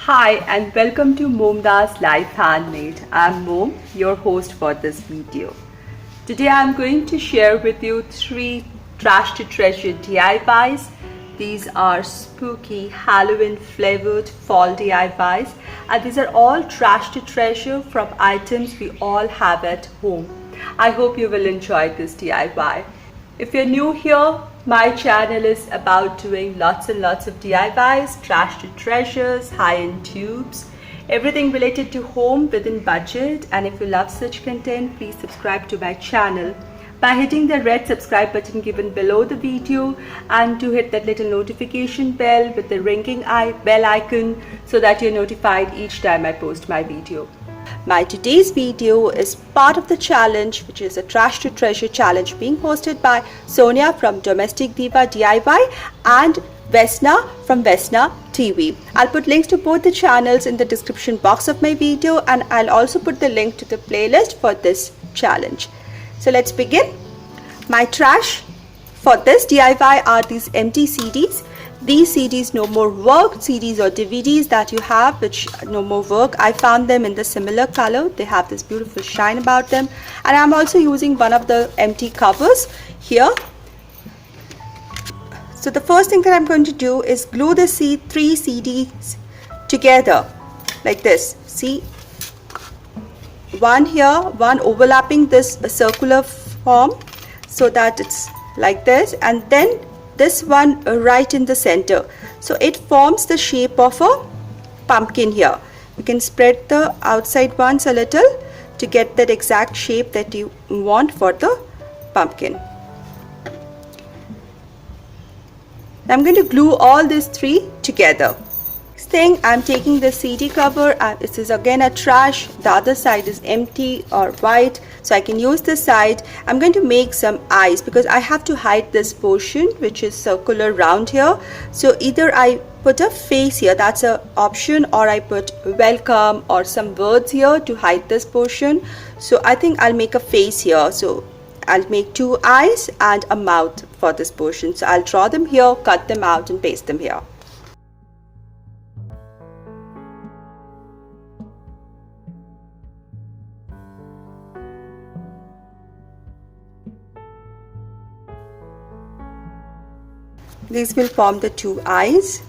Hi and welcome to MomDas Live Handmade. I'm Mom, your host for this video. Today I'm going to share with you 3 trash to treasure DIYs. These are spooky Halloween flavored fall DIYs, and these are all trash to treasure from items we all have at home. I hope you will enjoy this DIY. If you're new here, my channel is about doing lots and lots of DIYs, trash to treasures, high-end tubes, everything related to home within budget. And if you love such content, please subscribe to my channel by hitting the red subscribe button given below the video, and to hit that little notification bell with the ringing bell icon so that you're notified each time I post my video. My today's video is part of the challenge, which is a trash to treasure challenge being hosted by Sonia from Domestic Diva DIY and Vesna from Vesna TV. I'll put links to both the channels in the description box of my video, and I'll also put the link to the playlist for this challenge. So let's begin. My trash for this DIY are these empty CDs. These CDs no more work, CDs or DVDs that you have which no more work. I found them in the similar color. They have this beautiful shine about them, and I'm also using one of the empty covers here. So the first thing that I'm going to do is glue the 3 CDs together like this. See, one here, one overlapping this circular form so that it's like this, and then this one right in the center, so it forms the shape of a pumpkin here. You can spread the outside ones a little to get that exact shape that you want for the pumpkin. I'm going to glue all these 3 together. Next thing, I'm taking the CD cover, and this is again a trash. The other side is empty or white, so I can use this side. I'm going to make some eyes because I have to hide this portion which is circular round here. So either I put a face here, that's an option, or I put welcome or some words here to hide this portion. So I think I'll make a face here. So I'll make 2 eyes and a mouth for this portion. So I'll draw them here, cut them out and paste them here. These will form the 2 eyes.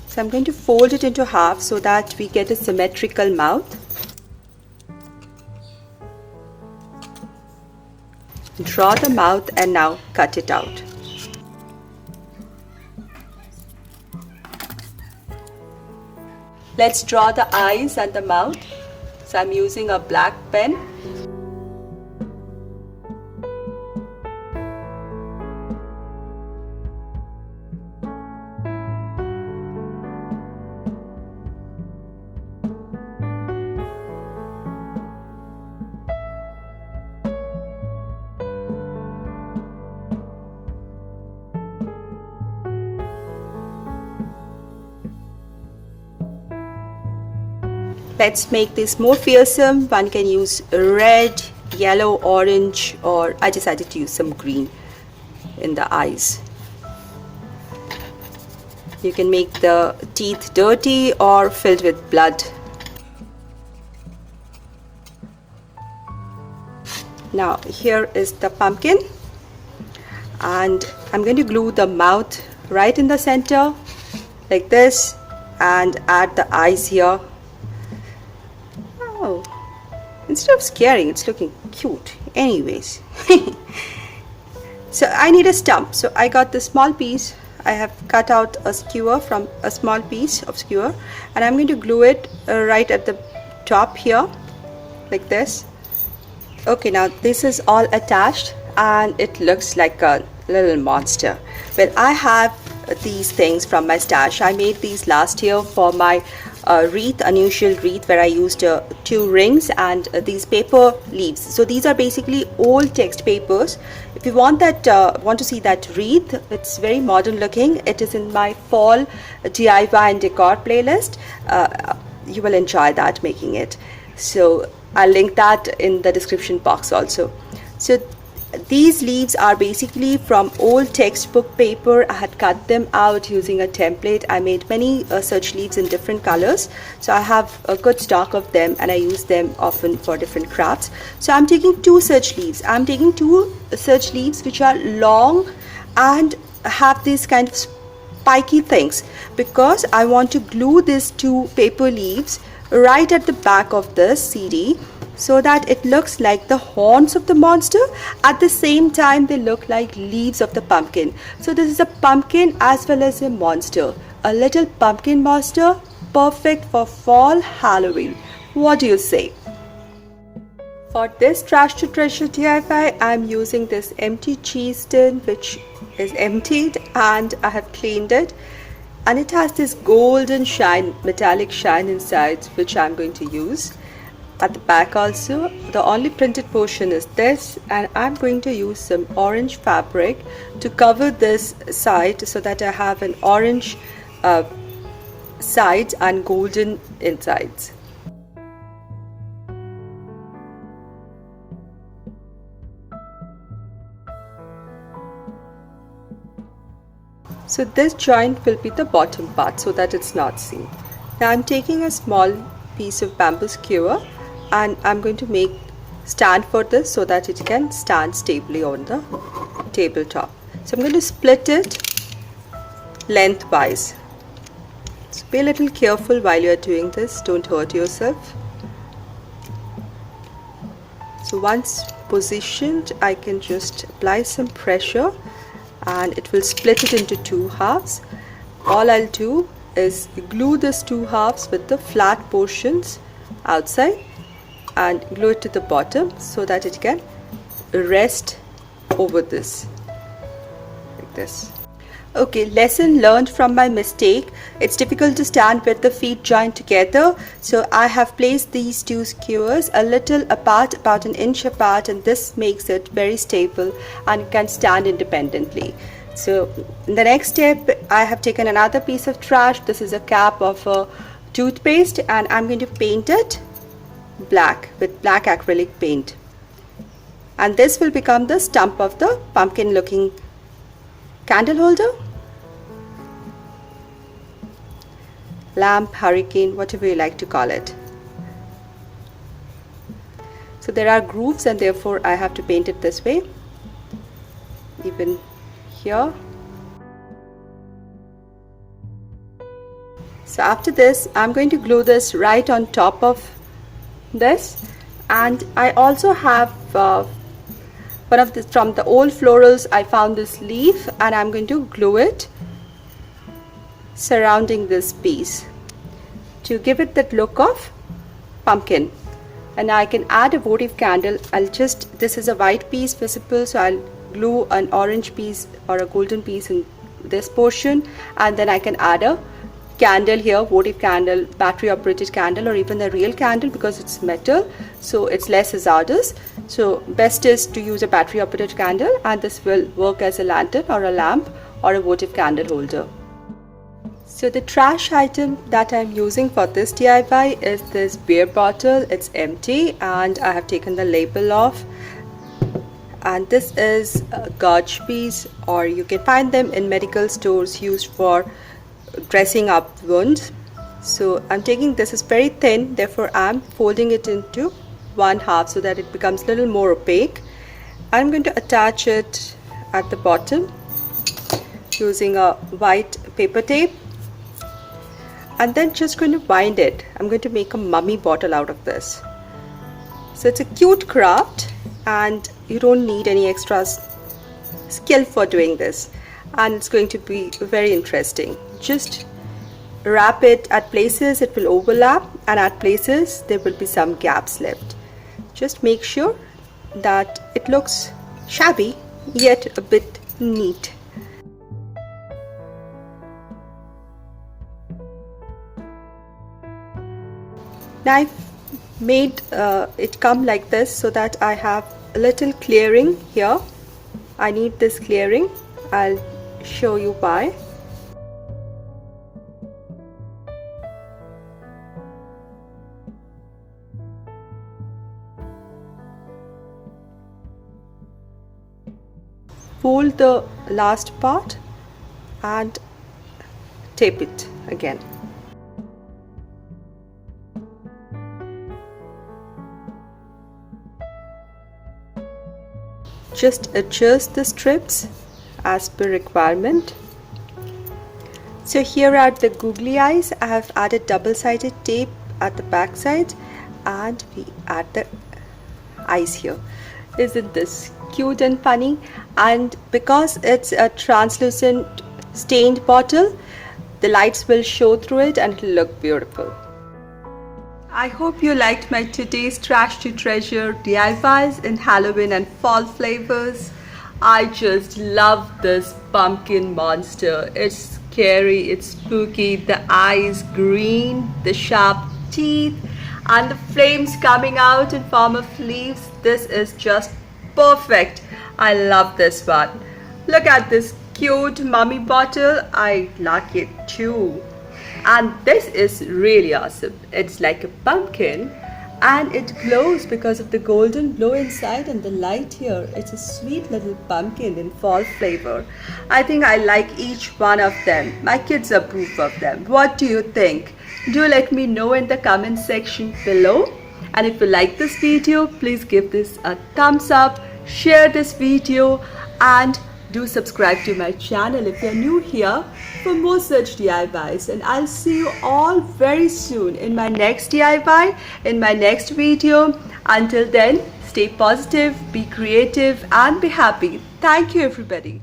So I'm going to fold it into half so that we get a symmetrical mouth. Draw the mouth and now cut it out. Let's draw the eyes and the mouth. So I'm using a black pen. Let's make this more fearsome. One can use red, yellow, orange, or I decided to use some green in the eyes. You can make the teeth dirty or filled with blood. Now here is the pumpkin, and I'm going to glue the mouth right in the center like this and add the eyes here. Oh, instead of scaring, it's looking cute. Anyways, so I need a stump. So I got this small piece. I have cut out a skewer from a small piece of skewer, and I'm going to glue it right at the top here like this. Okay, now this is all attached and it looks like a little monster. Well, I have these things from my stash. I made these last year for my wreath, unusual wreath, where I used 2 rings and these paper leaves. So these are basically old text papers. If you want to see that wreath, it's very modern looking. It is in my fall DIY and decor playlist. You will enjoy that, making it. So I'll link that in the description box also. So These leaves are basically from old textbook paper. I had cut them out using a template. I made many such leaves in different colors. So I have a good stock of them and I use them often for different crafts. So I'm taking two such leaves. I'm taking two such leaves which are long and have these kind of spiky things, because I want to glue these two paper leaves right at the back of the CD, so that it looks like the horns of the monster. At the same time, they look like leaves of the pumpkin. So this is a pumpkin as well as a monster. A little pumpkin monster, perfect for fall Halloween. What do you say? For this trash to treasure DIY, I'm using this empty cheese tin which is emptied, and I have cleaned it. And it has this golden shine, metallic shine inside, which I'm going to use. At the back also, the only printed portion is this, and I'm going to use some orange fabric to cover this side so that I have an orange sides and golden insides. So this joint will be the bottom part so that it's not seen. Now I'm taking a small piece of bamboo skewer and I'm going to make stand for this so that it can stand stably on the tabletop. So I'm going to split it lengthwise. So be a little careful while you're doing this, don't hurt yourself. So once positioned, I can just apply some pressure and it will split it into two halves. All I'll do is glue these two halves with the flat portions outside and glue it to the bottom so that it can rest over this, like this. Okay, lesson learned from my mistake. It's difficult to stand with the feet joined together, so I have placed these two skewers a little apart, about an inch apart, and this makes it very stable and can stand independently. So in the next step, I have taken another piece of trash. This is a cap of a toothpaste and I'm going to paint it black with black acrylic paint, and this will become the stump of the pumpkin looking candle holder, lamp, hurricane, whatever you like to call it. So there are grooves and therefore I have to paint it this way, even here. So after this, I'm going to glue this right on top of this, and I also have from the old florals, I found this leaf and I'm going to glue it surrounding this piece to give it that look of pumpkin. And I can add a votive candle. This is a white piece visible, so I'll glue an orange piece or a golden piece in this portion, and then I can add a candle here, votive candle, battery operated candle, or even a real candle, because it's metal so it's less hazardous. So best is to use a battery operated candle, and this will work as a lantern or a lamp or a votive candle holder. So the trash item that I'm using for this DIY is this beer bottle. It's empty and I have taken the label off, and this is a gauge piece, or you can find them in medical stores used for dressing up wounds. So I'm taking this, is very thin, therefore I'm folding it into one half so that it becomes a little more opaque. I'm going to attach it at the bottom using a white paper tape, and then just going to wind it. I'm going to make a mummy bottle out of this. So it's a cute craft and you don't need any extra skill for doing this, and it's going to be very interesting. Just wrap it at places, it will overlap, and at places there will be some gaps left. Just make sure that it looks shabby yet a bit neat. Now I've made it come like this so that I have a little clearing here. I need this clearing. I'll show you why. fold the last part and tape it again. Just adjust the strips as per requirement. So here are the googly eyes. I have added double-sided tape at the back side and we add the eyes here. Isn't this cute and funny? And because it's a translucent stained bottle, the lights will show through it and it'll look beautiful. I hope you liked my today's Trash to Treasure DIYs in Halloween and fall flavors. I just love this pumpkin monster. It's scary, it's spooky, the eyes green, the sharp teeth, and the flames coming out in form of leaves. This is just perfect. I love this one. Look at this cute mummy bottle. I like it too. And this is really awesome. It's like a pumpkin and it glows because of the golden glow inside and the light here. It's a sweet little pumpkin in fall flavor. I think I like each one of them. My kids approve of them. What do you think? Do let me know in the comment section below. And if you like this video, please give this a thumbs up, share this video, and do subscribe to my channel if you're new here for more such DIYs. And I'll see you all very soon in my next DIY, in my next video. Until then, stay positive, be creative, and be happy. Thank you, everybody.